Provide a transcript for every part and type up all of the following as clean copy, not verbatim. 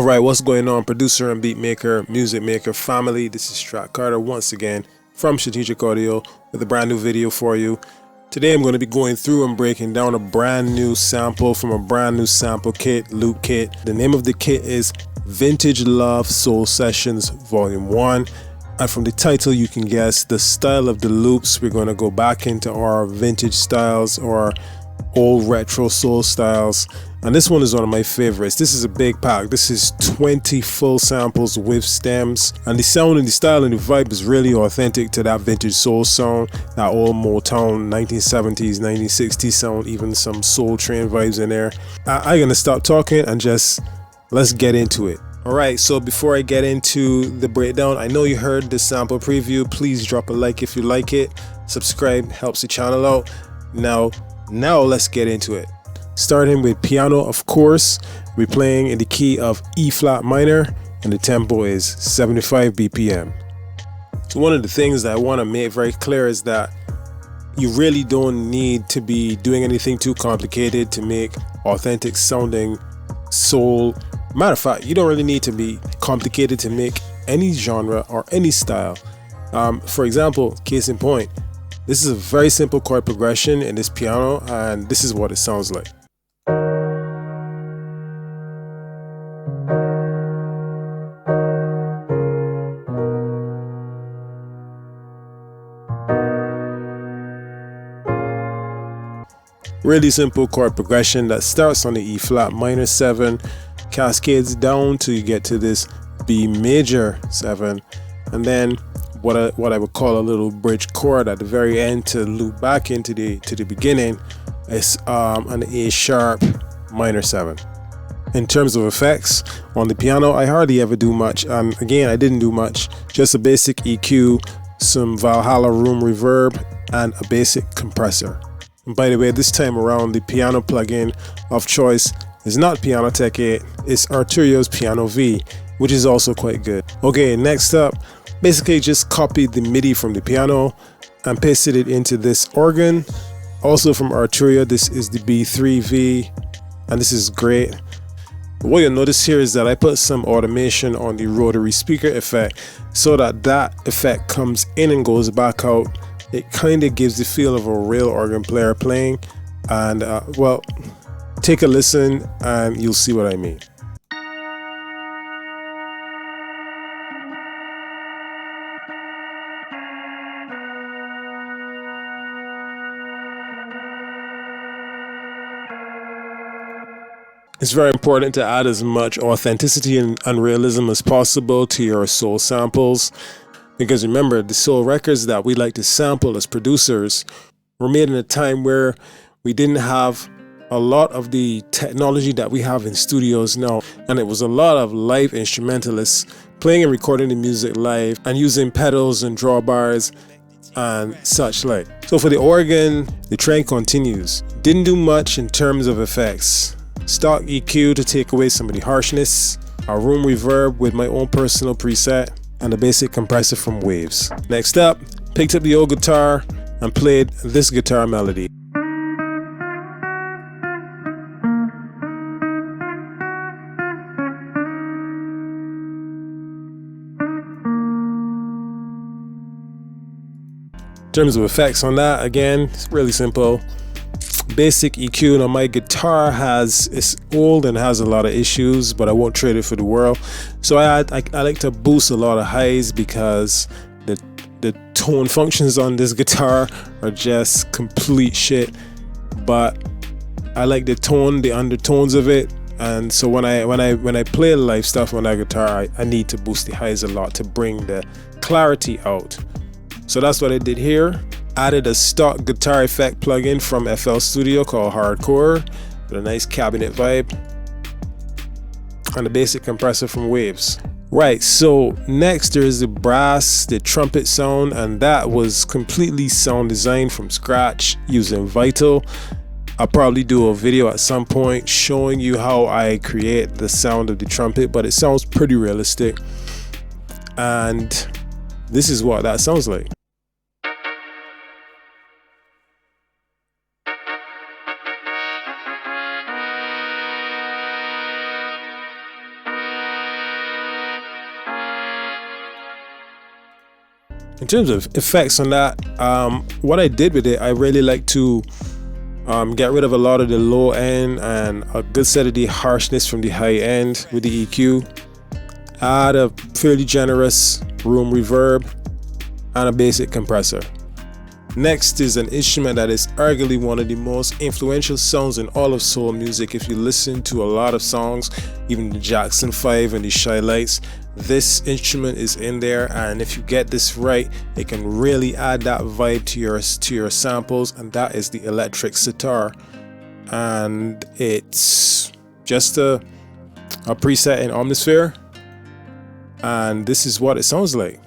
Alright, what's going on, producer and beat maker, music maker family? This is Track Carter once again from Strategic Audio with a brand new video for you. Today I'm going to be going through and breaking down a brand new sample from a brand new sample kit, loop kit. The name of the kit is Vintage Love Soul Sessions Volume 1. And from the title you can guess the style of the loops. We're going to go back into our vintage styles or old retro soul styles. And this one is one of my favorites. This is a big pack. This is 20 full samples with stems. And the sound and the style and the vibe is really authentic to that vintage soul sound. That old Motown 1970s, 1960s sound. Even some Soul Train vibes in there. I'm going to stop talking and just let's get into it. Alright, so before I get into the breakdown, I know you heard the sample preview. Please drop a like if you like it. Subscribe, helps the channel out. Now let's get into it. Starting with piano, of course, we're playing in the key of E flat minor and the tempo is 75 BPM. So one of the things that I want to make very clear is that you really don't need to be doing anything too complicated to make authentic sounding soul. Matter of fact, you don't really need to be complicated to make any genre or any style. For example, case in point, this is a very simple chord progression in this piano and this is what it sounds like. Really simple chord progression that starts on the E flat minor 7, cascades down till you get to this B major 7, and then what I would call a little bridge chord at the very end to loop back into the beginning is an A sharp minor 7. In terms of effects on the piano, I hardly ever do much, and again I didn't do much, just a basic EQ, some Valhalla room reverb, and a basic compressor. And by the way, this time around the piano plugin of choice is not Piano Tech 8, it's Arturio's Piano V, which is also quite good. Okay, next up, basically just copied the MIDI from the piano and pasted it into this organ. Also from Arturio, this is the B3V, and this is great. What you'll notice here is that I put some automation on the rotary speaker effect so that effect comes in and goes back out. It kind of gives the feel of a real organ player playing, and well, take a listen and you'll see what I mean. It's very important to add as much authenticity and realism as possible to your soul samples, because remember, the soul records that we like to sample as producers were made in a time where we didn't have a lot of the technology that we have in studios now, and it was a lot of live instrumentalists playing and recording the music live and using pedals and drawbars and such like. So for the organ, the trend continues. Didn't do much in terms of effects. Stock EQ to take away some of the harshness, a room reverb with my own personal preset, and a basic compressor from Waves. Next up, picked up the old guitar and played this guitar melody. In terms of effects on that, again, it's really simple. Basic EQ. Now my guitar is old and has a lot of issues, but I won't trade it for the world. So I like to boost a lot of highs because the tone functions on this guitar are just complete shit. But I like the tone, the undertones of it, and so when I play live stuff on that guitar, I need to boost the highs a lot to bring the clarity out. So that's what I did here. Added a stock guitar effect plugin from FL Studio called Hardcore with a nice cabinet vibe and a basic compressor from Waves. Right, so next there's the brass, the trumpet sound, and that was completely sound designed from scratch using Vital. I'll probably do a video at some point showing you how I create the sound of the trumpet, but it sounds pretty realistic. And this is what that sounds like. In terms of effects on that, what I did with it, I really like to get rid of a lot of the low end and a good set of the harshness from the high end with the EQ. Add a fairly generous room reverb and a basic compressor. Next is an instrument that is arguably one of the most influential sounds in all of soul music. If you listen to a lot of songs, even the Jackson 5 and the Shy Lights, this instrument is in there, and if you get this right, it can really add that vibe to your samples, and that is the electric sitar. And it's just a preset in Omnisphere, and this is what it sounds like.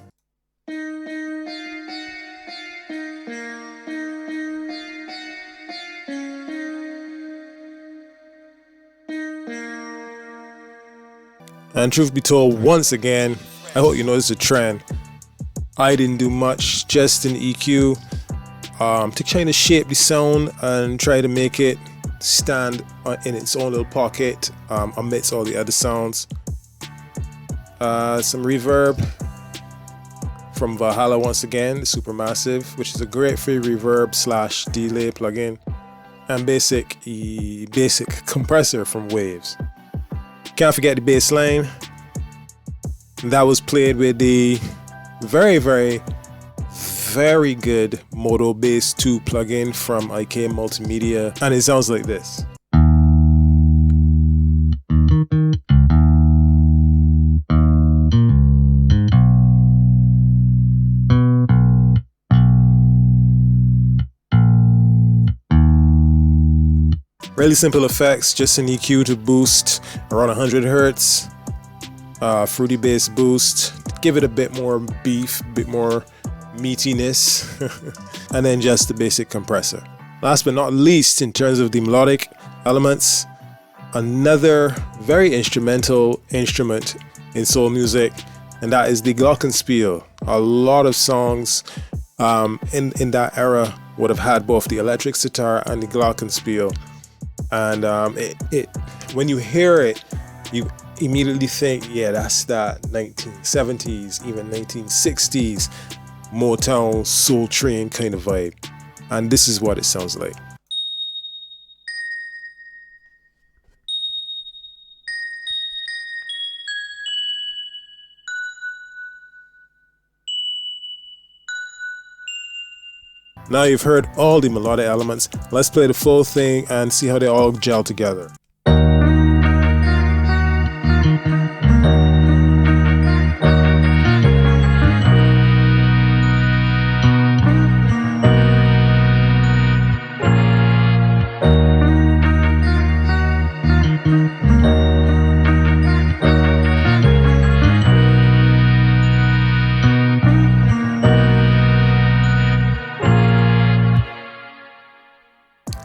And truth be told, once again, I hope you notice a trend. I didn't do much, just in EQ, to kind of shape the sound and try to make it stand in its own little pocket amidst all the other sounds. Some reverb from Valhalla once again, the Supermassive, which is a great free reverb / delay plugin, and basic compressor from Waves. Can't forget the bass line. That was played with the very, very, very good Moto Bass 2 plugin from IK Multimedia, and it sounds like this. Really simple effects, just an EQ to boost around 100 hertz, fruity bass boost, give it a bit more beef, a bit more meatiness, and then just the basic compressor. Last but not least, in terms of the melodic elements, another very instrumental instrument in soul music, and that is the glockenspiel. A lot of songs in that era would have had both the electric sitar and the glockenspiel. And when you hear it, you immediately think, yeah, that's that 1970s, even 1960s Motown Soul Train kind of vibe. And this is what it sounds like. Now you've heard all the melodic elements, let's play the full thing and see how they all gel together.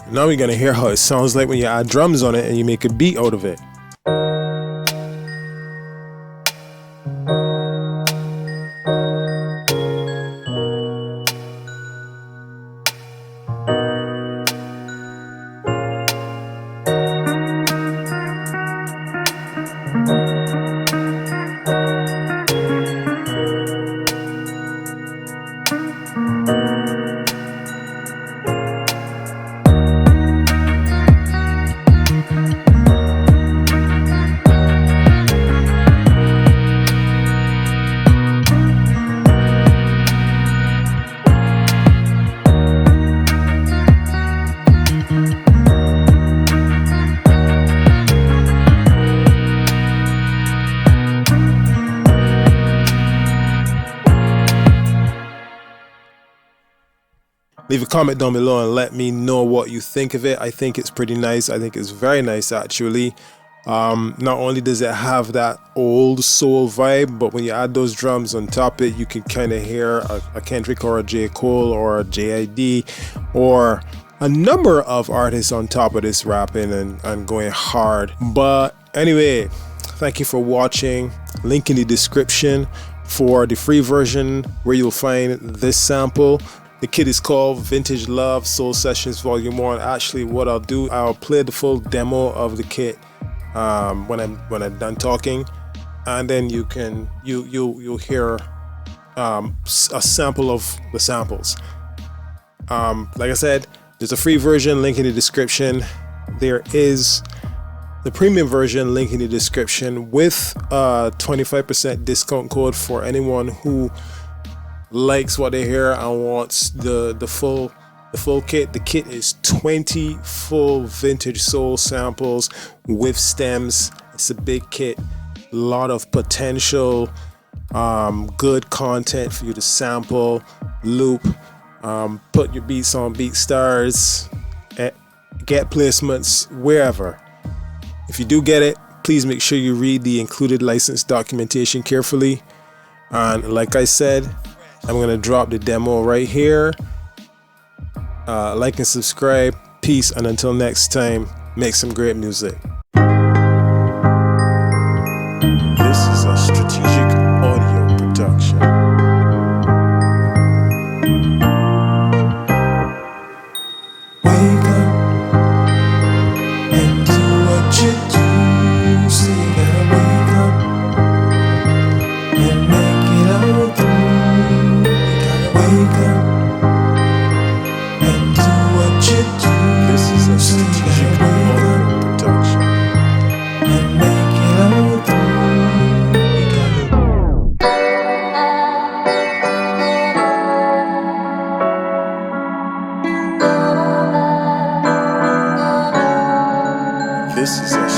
Now we're gonna hear how it sounds like when you add drums on it and you make a beat out of it. Leave a comment down below and let me know what you think of it. I think it's pretty nice. I think it's very nice actually. Not only does it have that old soul vibe, but when you add those drums on top of it, you can kind of hear a Kendrick or a J. Cole or a JID or a number of artists on top of this rapping and going hard. But anyway, thank you for watching. Link in the description for the free version where you'll find this sample. The kit is called Vintage Love Soul Sessions Volume 1. Actually, what I'll do, I'll play the full demo of the kit when I'm done talking, and then you'll hear a sample of the samples. Like I said, there's a free version, link in the description. There is the premium version, link in the description, with a 25% discount code for anyone who likes what they hear and wants the full kit. The kit is 20 full vintage soul samples with stems. It's a big kit, a lot of potential, good content for you to sample, loop, put your beats on BeatStars, get placements wherever. If you do get it, please make sure you read the included license documentation carefully. And like I said, I'm gonna drop the demo right here. Like and subscribe. Peace, and until next time, make some great music. This is a strategic audio production. Wake up and do what you do. So you gotta wake up and make it all through. You gotta wake up and do what you do. This is a strategic audio production. And make it all through. You This is a